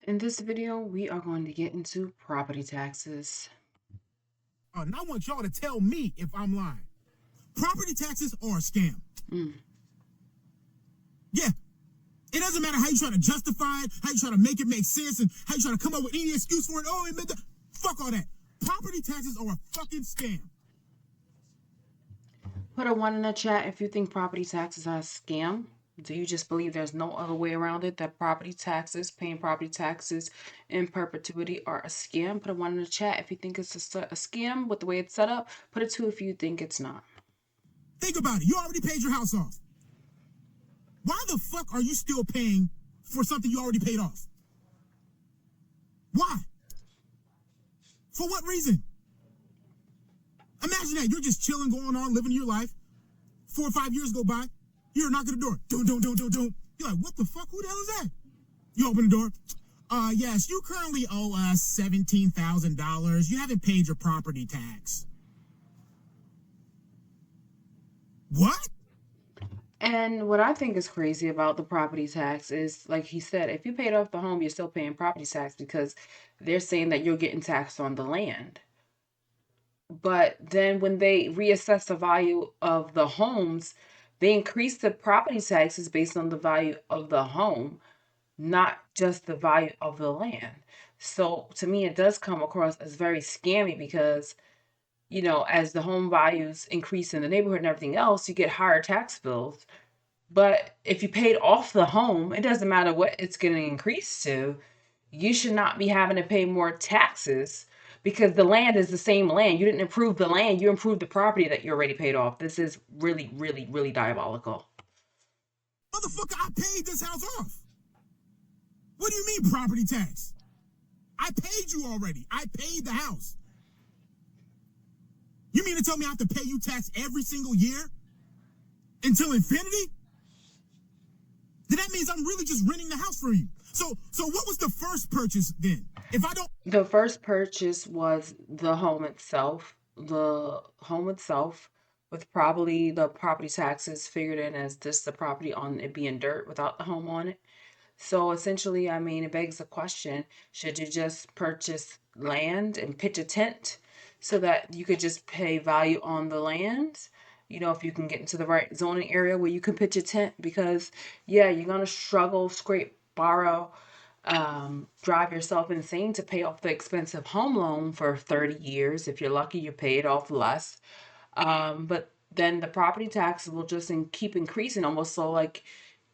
In this video, we are going to get into property taxes. And I want y'all to tell me if I'm lying. Property taxes are a scam. Mm. Yeah. It doesn't matter how you try to justify it, how you try to make it make sense, and how you try to come up with any excuse for it. Oh, it meant that. Fuck all that. Property taxes are a fucking scam. Put a 1 in the chat if you think property taxes are a scam. Do you just believe there's no other way around it, that paying property taxes in perpetuity are a scam? Put a 1 in the chat if you think it's a scam with the way it's set up. Put a 2 if you think it's not. Think about it. You already paid your house off. Why the fuck are you still paying for something you already paid off? Why? For what reason? Imagine that. You're just chilling, going on, living your life. 4 or 5 years go by. You're knocking the door. Don't. You're like, what the fuck? Who the hell is that? You open the door. Yes, you currently owe us $17,000. You haven't paid your property tax. What? And what I think is crazy about the property tax is, like he said, if you paid off the home, you're still paying property tax because they're saying that you're getting taxed on the land. But then when they reassess the value of the homes, they increase the property taxes based on the value of the home, not just the value of the land. So to me, it does come across as very scammy because, as the home values increase in the neighborhood and everything else, you get higher tax bills. But if you paid off the home, it doesn't matter what it's going to increase to, you should not be having to pay more taxes because the land is the same land. You didn't improve the land, you improved the property that you already paid off. This is really, really, really diabolical. Motherfucker, I paid this house off. What do you mean property tax? I paid you already. I paid the house. You mean to tell me I have to pay you tax every single year? Until infinity? Then that means I'm really just renting the house for you. So what was the first purchase then? If I don't... The first purchase was the home itself. The home itself, with probably the property taxes figured in as just the property on it being dirt without the home on it. So essentially, I mean, it begs the question, should you just purchase land and pitch a tent so that you could just pay value on the land? If you can get into the right zoning area where you can pitch a tent, because yeah, you're gonna struggle, scrape, borrow, drive yourself insane to pay off the expensive home loan for 30 years. If you're lucky, you pay it off less. But then the property taxes will just keep increasing, almost so like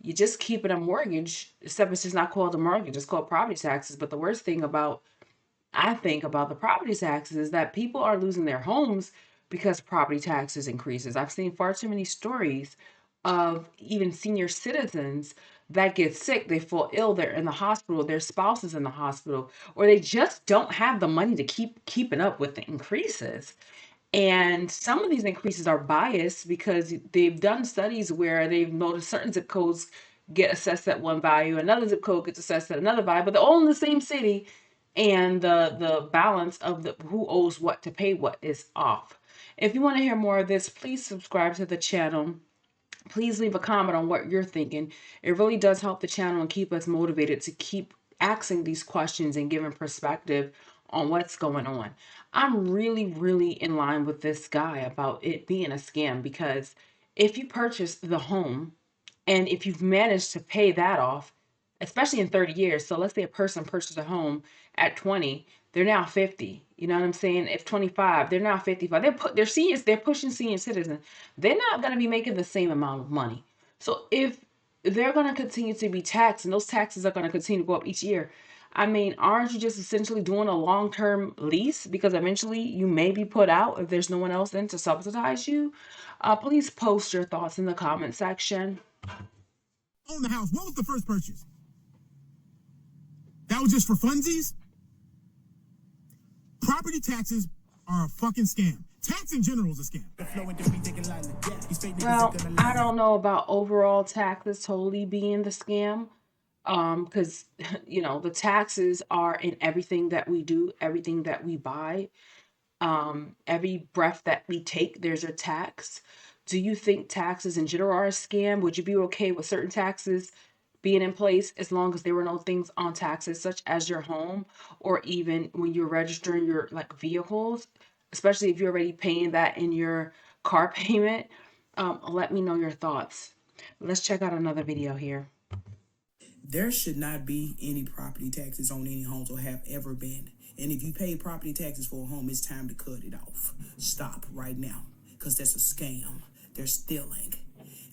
you just keep it a mortgage, except it's just not called a mortgage, it's called property taxes. But the worst thing I think about the property taxes is that people are losing their homes because property taxes increases. I've seen far too many stories of even senior citizens that get sick, they fall ill, they're in the hospital, their spouse is in the hospital, or they just don't have the money to keep keeping up with the increases. And some of these increases are biased because they've done studies where they've noticed certain zip codes get assessed at one value, another zip code gets assessed at another value, but they're all in the same city, and the balance of the who owes what to pay what is off. If you want to hear more of this, please subscribe to the channel. Please leave a comment on what you're thinking. It really does help the channel and keep us motivated to keep asking these questions and giving perspective on what's going on. I'm really, really in line with this guy about it being a scam because if you purchase the home and if you've managed to pay that off, especially in 30 years, so let's say a person purchased a home at 20, they're now 50. You know what I'm saying? If 25, they're now 55. They're seniors, they're pushing senior citizens. They're not going to be making the same amount of money. So if they're going to continue to be taxed and those taxes are going to continue to go up each year, I mean, aren't you just essentially doing a long-term lease because eventually you may be put out if there's no one else in to subsidize you? Please post your thoughts in the comment section. Own the house. What was the first purchase? That was just for funsies? Property taxes are a fucking scam. Tax in general is a scam. Well, I don't know about overall taxes totally being the scam. Because the taxes are in everything that we do, everything that we buy, every breath that we take, there's a tax. Do you think taxes in general are a scam? Would you be okay with certain taxes being in place as long as there were no things on taxes such as your home, or even when you're registering your like vehicles, especially if you're already paying that in your car payment. Let me know your thoughts. Let's check out another video here. There should not be any property taxes on any homes or have ever been. And if you pay property taxes for a home, it's time to cut it off. Stop right now, because that's a scam. They're stealing.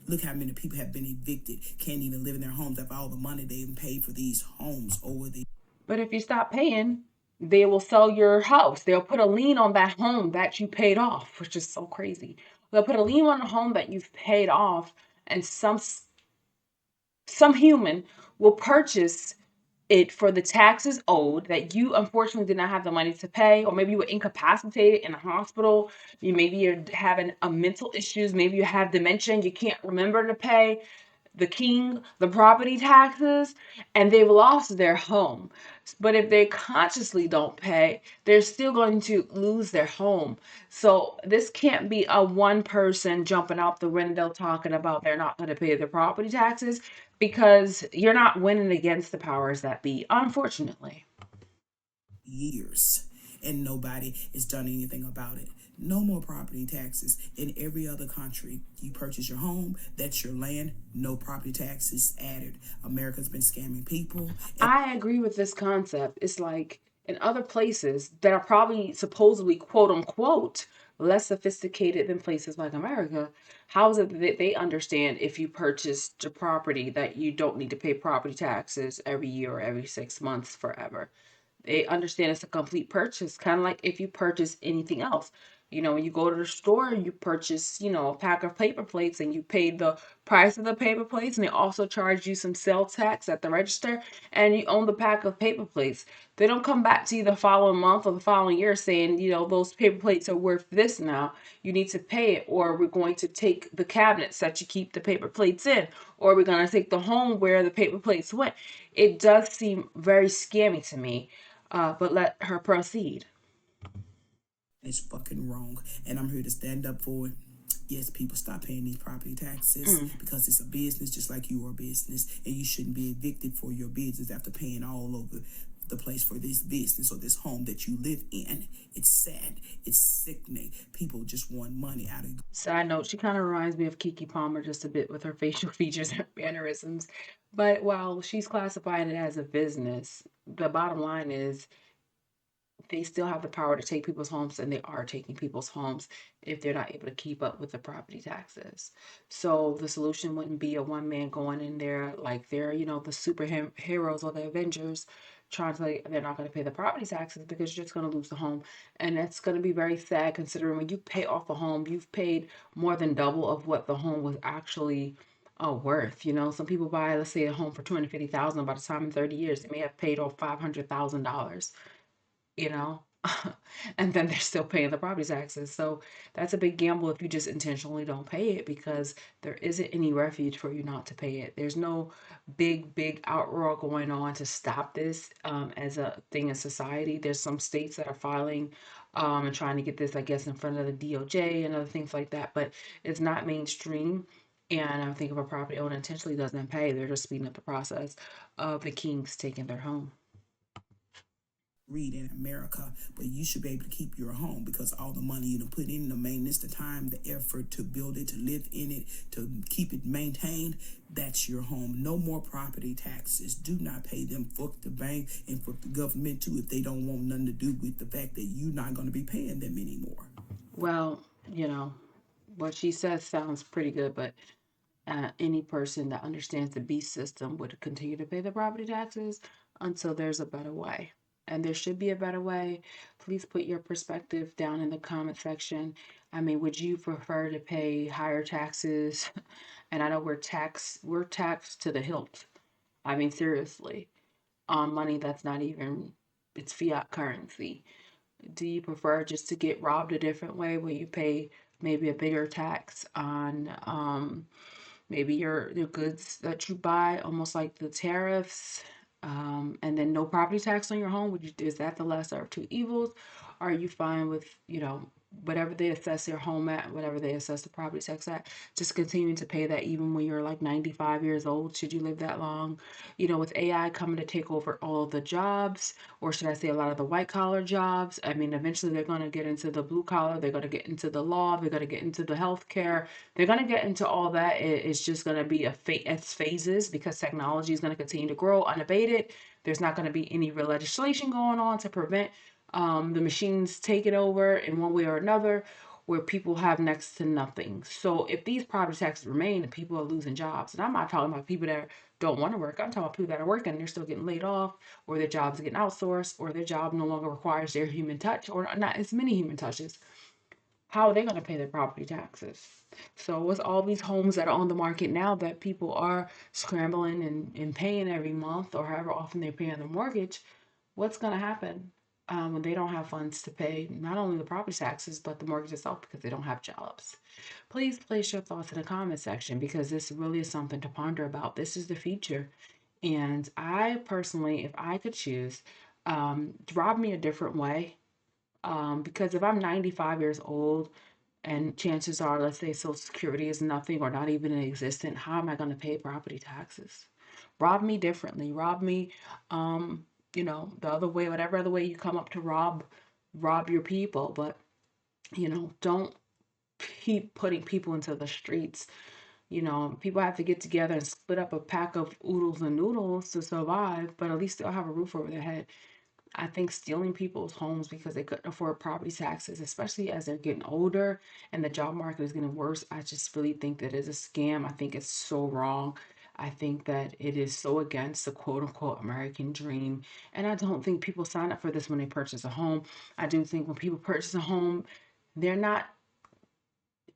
Look how many people have been evicted, can't even live in their homes after all the money they've paid for these homes over the. But if you stop paying, they will sell your house. They'll put a lien on that home that you paid off, which is so crazy. They'll put a lien on a home that you've paid off, and some human will purchase it for the taxes owed that you unfortunately did not have the money to pay, or maybe you were incapacitated in a hospital. Maybe you're having a mental issues. Maybe you have dementia and you can't remember to pay the property taxes, and they've lost their home. But if they consciously don't pay, they're still going to lose their home. So this can't be a one person jumping out the window talking about they're not going to pay their property taxes, because you're not winning against the powers that be, unfortunately. Years, and nobody has done anything about it. No more property taxes. In every other country, you purchase your home, that's your land, no property taxes added. America's been scamming people. I agree with this concept. It's like in other places that are probably supposedly quote unquote less sophisticated than places like America, how is it that they understand if you purchased a property that you don't need to pay property taxes every year or every 6 months forever? They understand it's a complete purchase, kind of like if you purchase anything else. When you go to the store, you purchase, a pack of paper plates and you pay the price of the paper plates, and they also charge you some sales tax at the register, and you own the pack of paper plates. They don't come back to you the following month or the following year saying, those paper plates are worth this now. You need to pay it, or we're going to take the cabinets that you keep the paper plates in, or we're going to take the home where the paper plates went. It does seem very scammy to me, but let her proceed. It's fucking wrong, and I'm here to stand up for it. Yes, people, stop paying these property taxes because it's a business just like you are a business, and you shouldn't be evicted for your business after paying all over the place for this business or this home that you live in. It's sad. It's sickening. People just want money out of. Side note, she kind of reminds me of Keke Palmer just a bit with her facial features and mannerisms. But while she's classifying it as a business, the bottom line is they still have the power to take people's homes, and they are taking people's homes if they're not able to keep up with the property taxes. So the solution wouldn't be a one man going in there like they're, the superheroes or the Avengers trying to like they're not going to pay the property taxes, because you're just going to lose the home. And that's going to be very sad, considering when you pay off a home, you've paid more than double of what the home was actually worth. Some people buy, let's say, a home for 250,000. By the time in 30 years, they may have paid off $500,000, you know and then they're still paying the property taxes. So that's a big gamble if you just intentionally don't pay it, because there isn't any refuge for you not to pay it. There's no big outroar going on to stop this as a thing in society. There's some states that are filing and trying to get this, I guess, in front of the DOJ and other things like that, but it's not mainstream. And I think if a property owner intentionally doesn't pay, they're just speeding up the process of the kings taking their home. Read in America, but you should be able to keep your home because all the money you put in, the maintenance, the time, the effort to build it, to live in it, to keep it maintained, that's your home. No more property taxes. Do not pay them. Fuck the bank and fuck the government too if they don't want nothing to do with the fact that you're not going to be paying them anymore. Well, what she says sounds pretty good, but any person that understands the beast system would continue to pay the property taxes until there's a better way. And there should be a better way. Please put your perspective down in the comment section. I mean, would you prefer to pay higher taxes? And I know we're taxed to the hilt. I mean, seriously, on money that's not even, it's fiat currency. Do you prefer just to get robbed a different way, where you pay maybe a bigger tax on maybe your goods that you buy, almost like the tariffs, and then no property tax on your home? Is that the lesser of two evils? Are you fine with whatever they assess your home at, whatever they assess the property tax at, just continuing to pay that even when you're like 95 years old, should you live that long. With AI coming to take over all of the jobs, or should I say a lot of the white collar jobs, I mean, eventually they're going to get into the blue collar, they're going to get into the law, they're going to get into the healthcare, they're going to get into all that. It's just going to be it's phases, because technology is going to continue to grow unabated. There's not going to be any real legislation going on to prevent the machines take it over in one way or another, where people have next to nothing. So if these property taxes remain, people are losing jobs. And I'm not talking about people that don't want to work. I'm talking about people that are working and they're still getting laid off, or their jobs are getting outsourced, or their job no longer requires their human touch, or not as many human touches. How are they going to pay their property taxes? So with all these homes that are on the market now that people are scrambling and paying every month, or however often they're paying the mortgage, what's going to happen when they don't have funds to pay not only the property taxes but the mortgage itself, because they don't have jobs? Please place your thoughts in the comment section, because this really is something to ponder about. This is the future. And I personally, if I could choose, rob me a different way. Because if I'm 95 years old and chances are, let's say Social Security is nothing or not even in existence, how am I going to pay property taxes? Rob me differently. Rob me, the other way, whatever other way you come up to rob your people. But, don't keep putting people into the streets. People have to get together and split up a pack of oodles and noodles to survive, but at least they'll have a roof over their head. I think stealing people's homes because they couldn't afford property taxes, especially as they're getting older and the job market is getting worse, I just really think that is a scam. I think it's so wrong. I think that it is so against the quote unquote American dream. And I don't think people sign up for this when they purchase a home. I do think when people purchase a home, they're not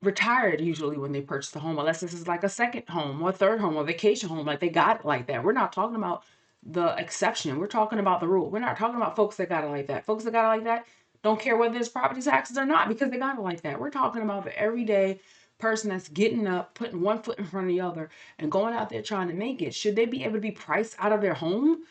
retired usually when they purchase a home, unless this is like a second home or third home or vacation home. Like they got it like that. We're not talking about the exception. We're talking about the rule. We're not talking about folks that got it like that. Folks that got it like that don't care whether it's property taxes or not, because they got it like that. We're talking about the everyday person that's getting up, putting one foot in front of the other, and going out there trying to make it. Should they be able to be priced out of their home?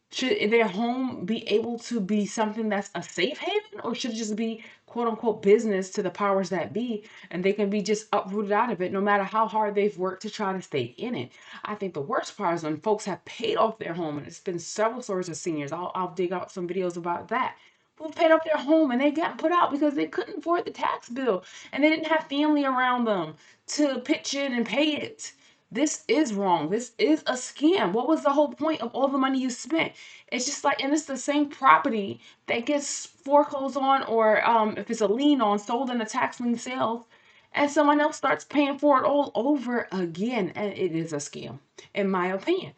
Should their home be able to be something that's a safe haven, or should it just be quote unquote business to the powers that be, and they can be just uprooted out of it no matter how hard they've worked to try to stay in it? I think the worst part is when folks have paid off their home, and it's been several stories of seniors. I'll dig out some videos about that. Who paid off their home and they got put out because they couldn't afford the tax bill and they didn't have family around them to pitch in and pay it. This is wrong. This is a scam. What was the whole point of all the money you spent? It's just like, and it's the same property that gets foreclosed on, or if it's a lien on, sold in a tax lien sale, and someone else starts paying for it all over again. And it is a scam, in my opinion.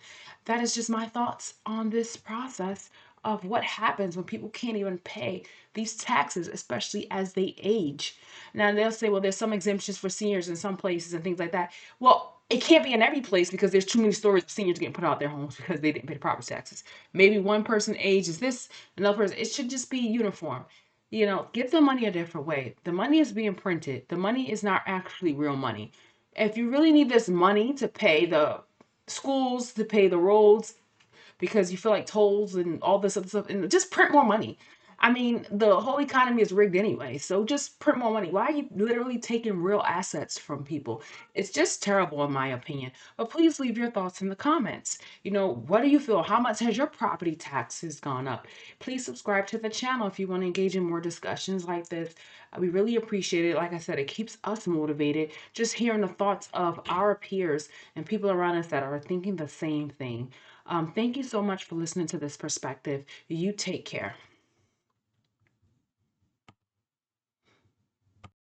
That is just my thoughts on this process of what happens when people can't even pay these taxes, especially as they age. Now, they'll say, well, there's some exemptions for seniors in some places and things like that. Well, it can't be in every place, because there's too many stories of seniors getting put out their homes because they didn't pay the property taxes. Maybe one person age is this, another person. It should just be uniform. Get the money a different way. The money is being printed. The money is not actually real money. If you really need this money to pay the schools, to pay the roads, because you feel like tolls and all this other stuff, and just print more money. I mean, the whole economy is rigged anyway, so just print more money. Why are you literally taking real assets from people? It's just terrible, in my opinion. But please leave your thoughts in the comments. What do you feel? How much has your property taxes gone up? Please subscribe to the channel if you want to engage in more discussions like this. We really appreciate it. Like I said, it keeps us motivated, just hearing the thoughts of our peers and people around us that are thinking the same thing. Thank you so much for listening to this perspective. You take care.